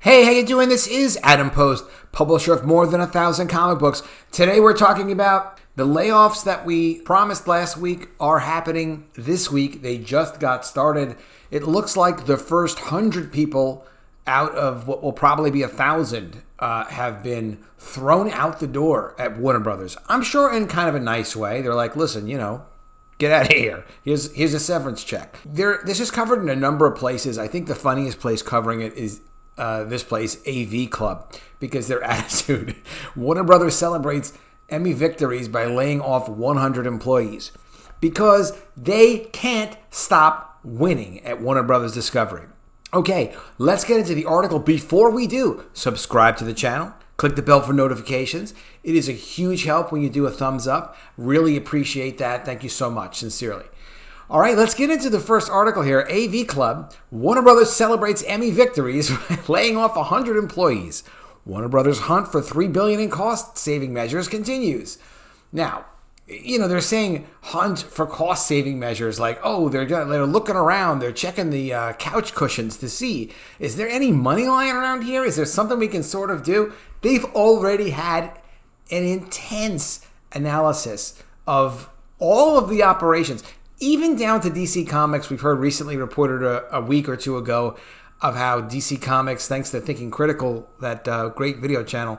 Hey, how you doing? This is Adam Post, publisher of more than 1,000 comic books. Today we're talking about the layoffs that we promised last week are happening this week. They just got started. It looks like the first 100 people out of what will probably be 1,000 have been thrown out the door at Warner Brothers. I'm sure in kind of a nice way. They're like, listen, get out of here. Here's a severance check. This is covered in a number of places. I think the funniest place covering it is this place, AV Club, because their attitude. Warner Brothers celebrates Emmy victories by laying off 100 employees because they can't stop winning at Warner Brothers Discovery. Okay, let's get into the article. Before we do, subscribe to the channel. Click the bell for notifications. It is a huge help when you do a thumbs up. Really appreciate that. Thank you so much, sincerely. All right, let's get into the first article here. AV Club, Warner Brothers celebrates Emmy victories by laying off 100 employees. Warner Brothers' hunt for $3 billion in cost-saving measures continues. Now, they're saying hunt for cost-saving measures like, they're looking around, they're checking the couch cushions to see, is there any money lying around here? Is there something we can sort of do? They've already had an intense analysis of all of the operations, even down to DC Comics. We've heard recently reported a week or two ago of how DC Comics, thanks to Thinking Critical, that great video channel,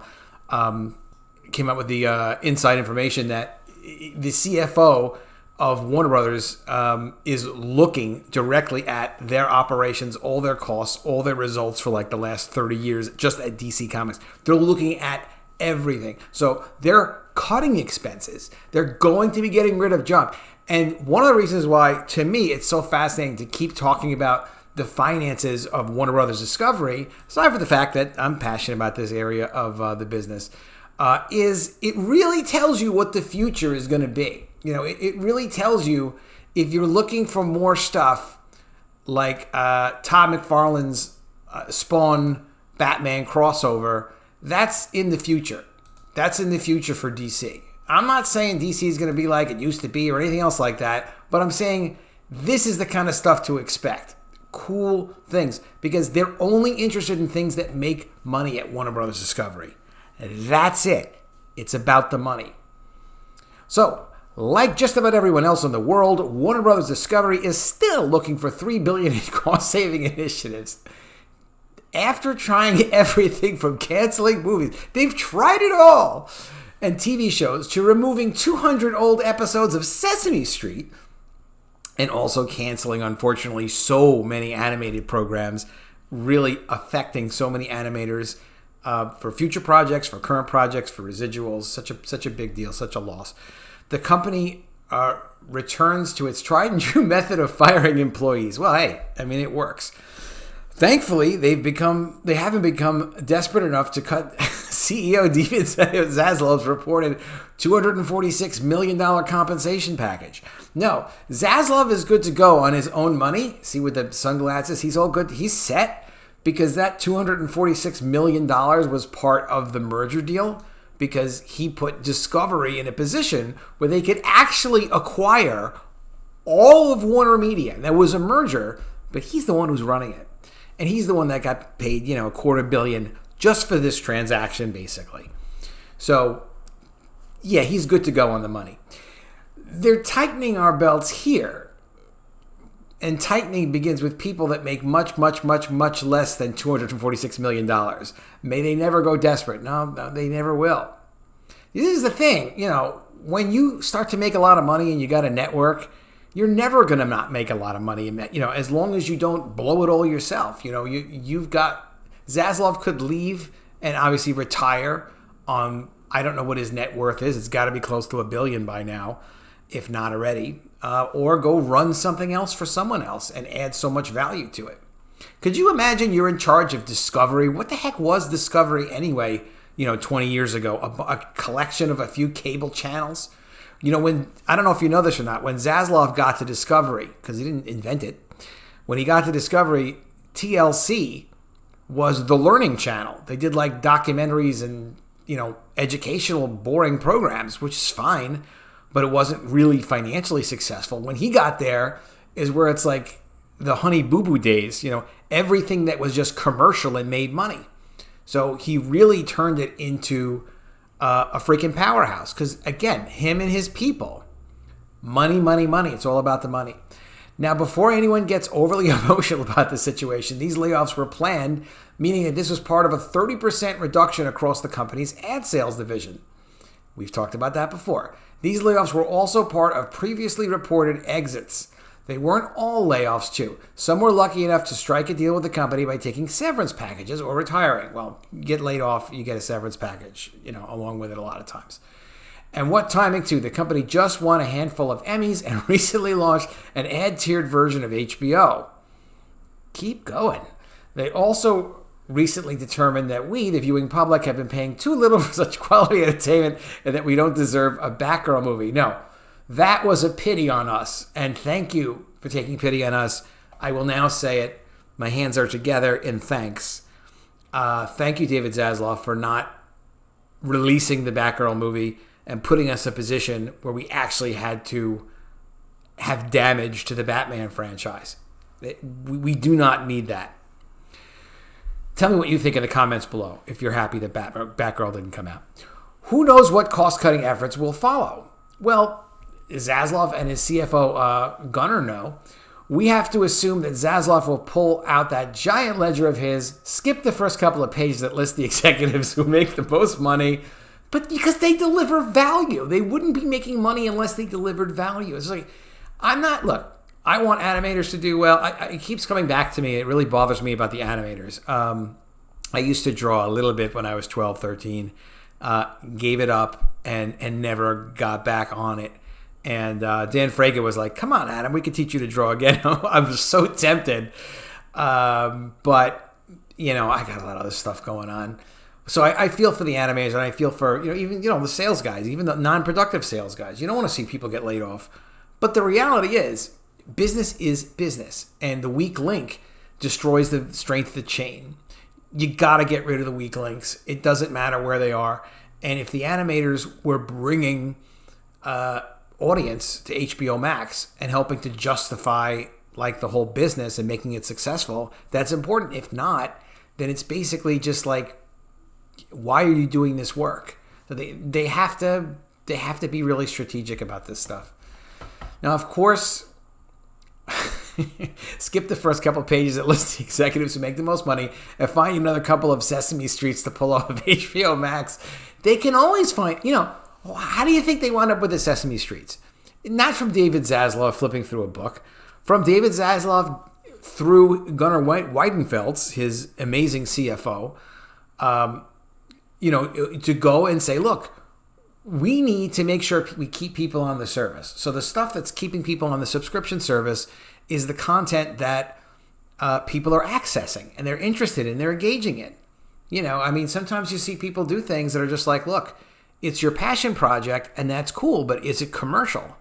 came out with the inside information that the CFO of Warner Brothers is looking directly at their operations, all their costs, all their results for like the last 30 years just at DC Comics. They're looking at everything. So they're cutting expenses. They're going to be getting rid of junk. And one of the reasons why, to me, it's so fascinating to keep talking about the finances of Warner Brothers Discovery, aside from the fact that I'm passionate about this area of the business, is it really tells you what the future is going to be. It really tells you if you're looking for more stuff like Todd McFarlane's Spawn Batman crossover, that's in the future. That's in the future for DC. I'm not saying DC is going to be like it used to be or anything else like that, but I'm saying this is the kind of stuff to expect. Cool things, because they're only interested in things that make money at Warner Brothers Discovery. That's it. It's about the money. So, like just about everyone else in the world, Warner Brothers Discovery is still looking for $3 billion in cost-saving initiatives. After trying everything from canceling movies, they've tried it all, and TV shows, to removing 200 old episodes of Sesame Street, and also canceling, unfortunately, so many animated programs, really affecting so many animators for future projects, for current projects, for residuals. Such a big deal, such a loss. The company returns to its tried and true method of firing employees. Well, hey, it works. Thankfully, they haven't become desperate enough to cut CEO David Zaslav's reported $246 million compensation package. No, Zaslav is good to go on his own money. See, with the sunglasses, he's all good. He's set, because that $246 million was part of the merger deal, because he put Discovery in a position where they could actually acquire all of Warner Media. There was a merger, but he's the one who's running it. And he's the one that got paid, $250 million just for this transaction, basically. So, yeah, he's good to go on the money. They're tightening our belts here. And tightening begins with people that make much, much, much, much less than $246 million. May they never go desperate. No, they never will. This is the thing, when you start to make a lot of money and you got a network, you're never going to not make a lot of money, as long as you don't blow it all yourself. You've got, Zaslav could leave and obviously retire on, I don't know what his net worth is. It's got to be close to $1 billion by now, if not already, or go run something else for someone else and add so much value to it. Could you imagine you're in charge of Discovery? What the heck was Discovery anyway, 20 years ago? A collection of a few cable channels? When, I don't know if you know this or not, when Zaslav got to Discovery, because he didn't invent it, when he got to Discovery, TLC was the learning channel. They did like documentaries and, educational, boring programs, which is fine, but it wasn't really financially successful. When he got there is where it's like the Honey Boo Boo days, everything that was just commercial and made money. So he really turned it into a freaking powerhouse. Because, again, him and his people, money, money, money. It's all about the money. Now, before anyone gets overly emotional about the situation, these layoffs were planned, meaning that this was part of a 30% reduction across the company's ad sales division. We've talked about that before. These layoffs were also part of previously reported exits. They weren't all layoffs, too. Some were lucky enough to strike a deal with the company by taking severance packages or retiring. Well, you get laid off, you get a severance package, along with it a lot of times. And what timing, too. The company just won a handful of Emmys and recently launched an ad-tiered version of HBO. Keep going. They also recently determined that we, the viewing public, have been paying too little for such quality entertainment and that we don't deserve a Batgirl movie. No, that was a pity on us. And thank you for taking pity on us. I will now say it. My hands are together in thanks. Thank you, David Zaslav, for not releasing the Batgirl movie and putting us in a position where we actually had to have damage to the Batman franchise. We do not need that. Tell me what you think in the comments below if you're happy that Batgirl didn't come out. Who knows what cost-cutting efforts will follow? Well, Zaslav and his CFO Gunner know. We have to assume that Zaslav will pull out that giant ledger of his, skip the first couple of pages that list the executives who make the most money, but because they deliver value. They wouldn't be making money unless they delivered value. It's like, I want animators to do well. It keeps coming back to me. It really bothers me about the animators. I used to draw a little bit when I was 12, 13. Gave it up and never got back on it. And Dan Fraga was like, come on, Adam, we could teach you to draw again. I was so tempted. But, I got a lot of other stuff going on. So I feel for the animators, and I feel for, even the sales guys, even the non-productive sales guys. You don't want to see people get laid off. But the reality is, business is business, and the weak link destroys the strength of the chain. You got to get rid of the weak links. It doesn't matter where they are. And if the animators were bringing audience to HBO Max and helping to justify the whole business and making it successful, that's important. If not, then it's basically just like, why are you doing this work? So they have to be really strategic about this stuff. Now, of course, skip the first couple of pages that list the executives who make the most money and find another couple of Sesame Streets to pull off of HBO Max. They can always find, how do you think they wound up with the Sesame Streets? Not from David Zaslav flipping through a book. From David Zaslav through Gunnar Weidenfeld's, his amazing CFO, to go and say, look, we need to make sure we keep people on the service. So the stuff that's keeping people on the subscription service is the content that people are accessing and they're interested in, they're engaging in. Sometimes you see people do things that are just like, look, it's your passion project and that's cool, but is it commercial?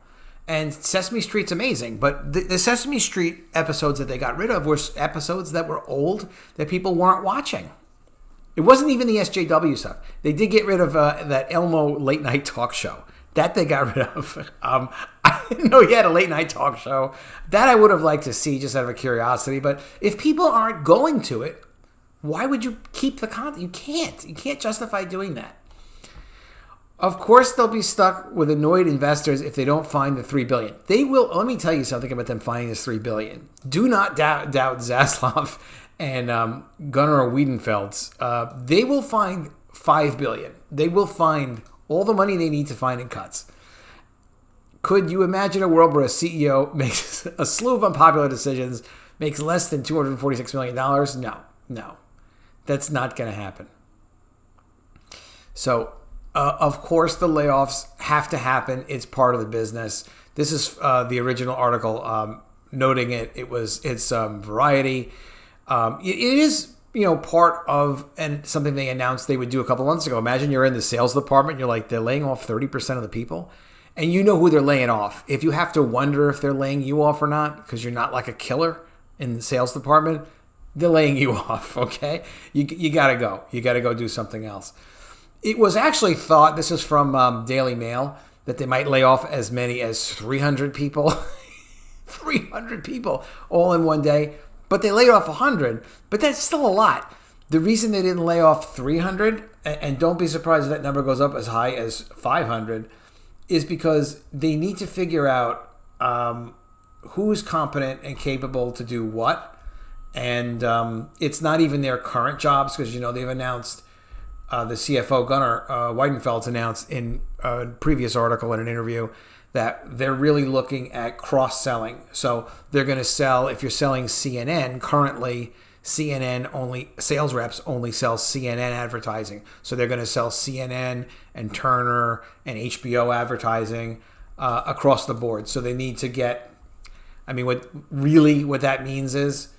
And Sesame Street's amazing, but the Sesame Street episodes that they got rid of were episodes that were old that people weren't watching. It wasn't even the SJW stuff. They did get rid of that Elmo late night talk show. That they got rid of. I didn't know he had a late night talk show. That I would have liked to see just out of a curiosity. But if people aren't going to it, why would you keep the content? You can't. You can't justify doing that. Of course, they'll be stuck with annoyed investors if they don't find the $3 billion. They will. Let me tell you something about them finding this $3 billion. Do not doubt Zaslav and Gunnar Wiedenfeld's. They will find $5 billion. They will find all the money they need to find in cuts. Could you imagine a world where a CEO makes a slew of unpopular decisions, makes less than $246 million? No. That's not going to happen. So, of course, the layoffs have to happen. It's part of the business. This is the original article noting it. It's Variety. It is, part of and something they announced they would do a couple months ago. Imagine you're in the sales department. You're like, they're laying off 30% of the people. And you know who they're laying off. If you have to wonder if they're laying you off or not, because you're not like a killer in the sales department, they're laying you off, okay? You got to go. You got to go do something else. It was actually thought, this is from Daily Mail, that they might lay off as many as 300 people. 300 people all in one day. But they laid off 100. But that's still a lot. The reason they didn't lay off 300, and don't be surprised if that number goes up as high as 500, is because they need to figure out who's competent and capable to do what. And it's not even their current jobs, because, they've announced, the CFO, Gunnar Weidenfeld's announced in a previous article in an interview that they're really looking at cross-selling. So they're going to sell, if you're selling CNN, currently sales reps only sell CNN advertising. So they're going to sell CNN and Turner and HBO advertising across the board. So they need to get, what that means is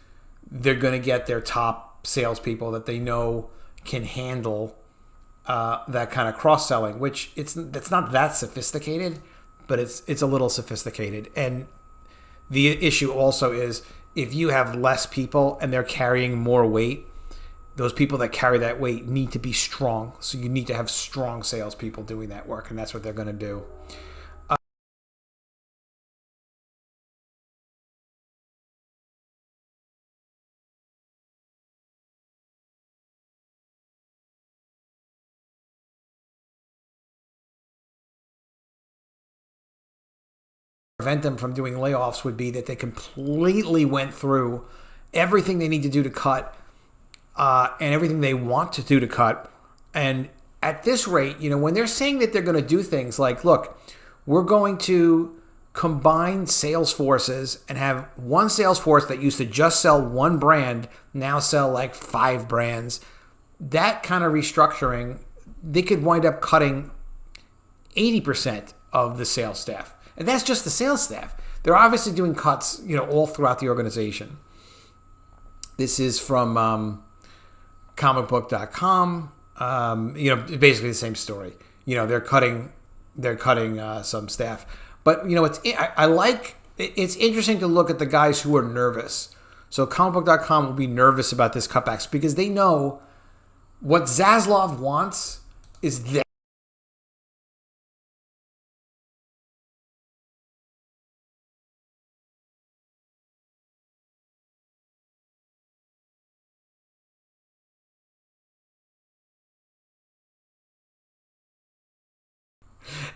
they're going to get their top salespeople that they know can handle that kind of cross-selling, which it's not that sophisticated, but it's a little sophisticated. And the issue also is, if you have less people and they're carrying more weight, those people that carry that weight need to be strong. So you need to have strong salespeople doing that work, and that's what they're going to do. Prevent them from doing layoffs would be that they completely went through everything they need to do to cut and everything they want to do to cut. And at this rate, when they're saying that they're going to do things like, look, we're going to combine sales forces and have one sales force that used to just sell one brand now sell like 5 brands, that kind of restructuring, they could wind up cutting 80% of the sales staff. And that's just the sales staff. They're obviously doing cuts, all throughout the organization. This is from comicbook.com. Basically the same story. They're cutting some staff. But it's interesting to look at the guys who are nervous. So comicbook.com will be nervous about this cutbacks because they know what Zaslav wants is that.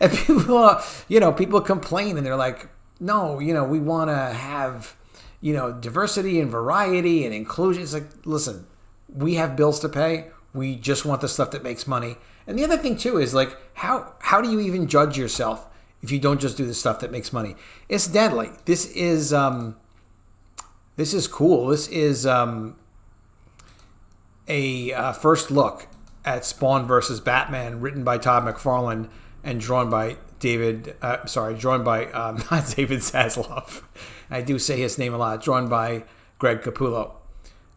And people complain and they're like, no, we want to have, diversity and variety and inclusion. It's like, listen, we have bills to pay. We just want the stuff that makes money. And the other thing too is like, how do you even judge yourself if you don't just do the stuff that makes money? It's deadly. This is cool. This is a first look at Spawn versus Batman, written by Todd McFarlane and drawn by not David Zaslav. I do say his name a lot. Drawn by Greg Capullo.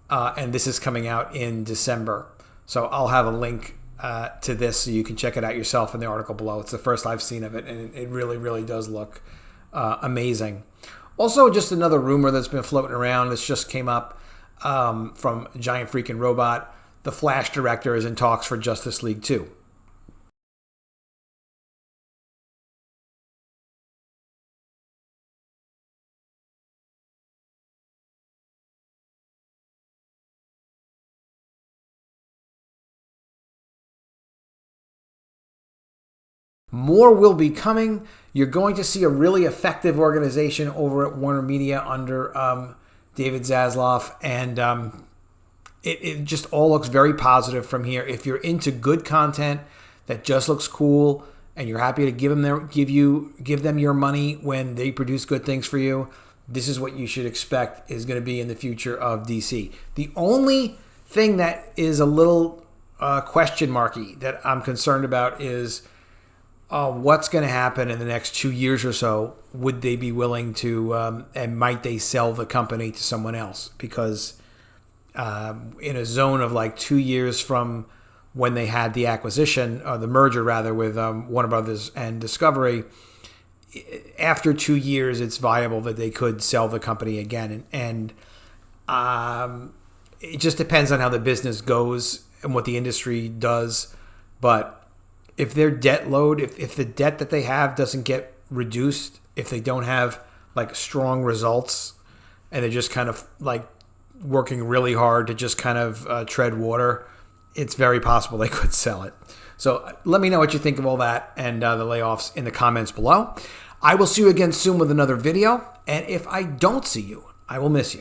And this is coming out in December. So I'll have a link to this so you can check it out yourself in the article below. It's the first I've seen of it, and it really, really does look amazing. Also, just another rumor that's been floating around. This just came up from Giant Freaking Robot. The Flash director is in talks for Justice League 2. More will be coming. You're going to see a really effective organization over at Warner Media under David Zaslav, and it just all looks very positive from here. If you're into good content that just looks cool, and you're happy to give them your money when they produce good things for you, this is what you should expect is going to be in the future of DC. The only thing that is a little question marky that I'm concerned about is what's going to happen in the next 2 years or so. Would they be willing to, and might they sell the company to someone else? Because in a zone of like 2 years from when they had the acquisition, or the merger rather, with Warner Brothers and Discovery, after 2 years, it's viable that they could sell the company again. And it just depends on how the business goes and what the industry does. But if their debt load, if the debt that they have doesn't get reduced, if they don't have like strong results and they're just kind of like working really hard to just kind of tread water, it's very possible they could sell it. So let me know what you think of all that and the layoffs in the comments below. I will see you again soon with another video. And if I don't see you, I will miss you.